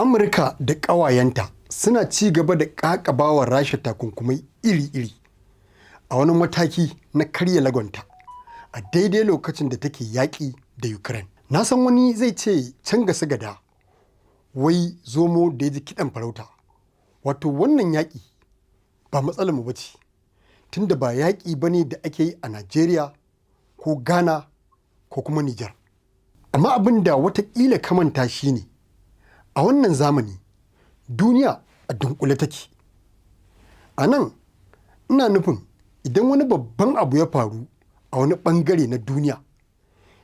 Amurka da ƙawayenta suna ci gaba da ƙaƙabawa Rasha takunkumai iri-iri a wani mataki na karya lagonta a daidai lokacin da take yaƙi da Ukraine. Na san wani zai ce can gasa gada wai zomo da ya ji kiɗan farauta. Wato wannan yaƙi ba matsalar mu bace, tunda ba yaƙi bane da ake yi a Najeriya ko Ghana ko kuma Nijar. Amma abin da watakila kamanta shi ne a wannan zamani duniya a dunkule take. A nan ina nufin idan wani babban abu ya faru a wani ɓangare na duniya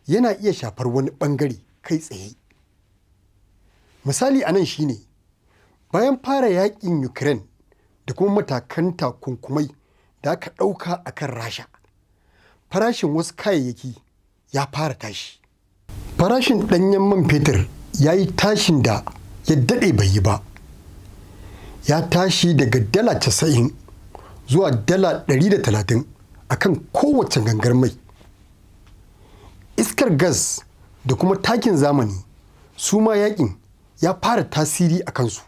yana iya shafar wani ɓangare kai tsaye. Misali a nan shine bayan fara yaƙin Ukraine da kuma matakan takunkumai da aka ɗauka a kan Rasha, farashin wasu kayayyaki ya fara tashi. Farashin ɗanyen man fetur ya yi tashin da ya daɗe bai yi ba. Ya tashi daga dala 90 zuwa dala 130 a kan kowace gangar mai. Iskar gas da kuma takin zamani su ma yaƙin ya fara tasiri a kansu.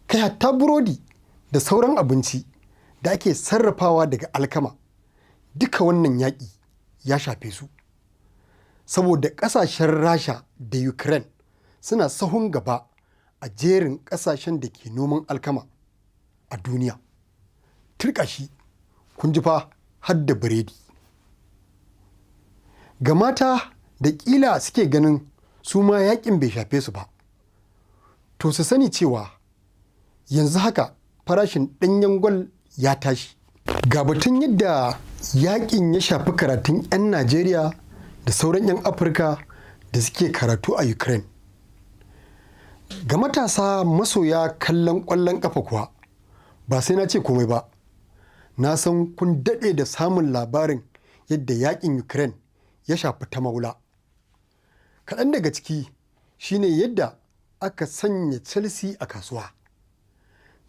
Kai hatta burodi da sauran abinci da ake sarrafawa daga alkama duka wannan yaƙi ya shafe su. Saboda ƙasashen Rasha da Ukraine suna sahun gaba a jerin ƙasashen da ke noman alkama a duniya. Turƙashi kun ji fa har da biredi. Ga mata da ƙila suke ganin su ma yaƙin bai shafe su ba, to su sani cewa yanzu haka farashin ɗanyen gwal ya tashi. Ga batun yadda yaƙin ya shafi karatun 'yan Najeriya da sauran 'yan Afirka da suke karatu a Ukraine. Ga matasa masoya kallon ƙwallon ƙafa kuwa ba sai na ce komai ba. Na san kun daɗe da samun labarin yadda yaƙin Ukraine ya shafi ta maula. Kaɗan daga ciki shine yadda aka sanya Chelsea a kasuwa.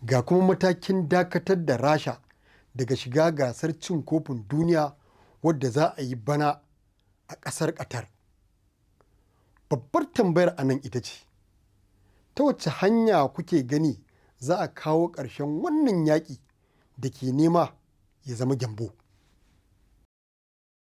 Ga kuma matakin dakatar da Rasha daga shiga gasar cin kofin duniya wadda za a yi bana a ƙasar Qatar. Babbar tambayar a nan ita ce, ta wace hanya kuke gani za a kawo ƙarshen wannan yaƙi da ke nema ya zama gyambo?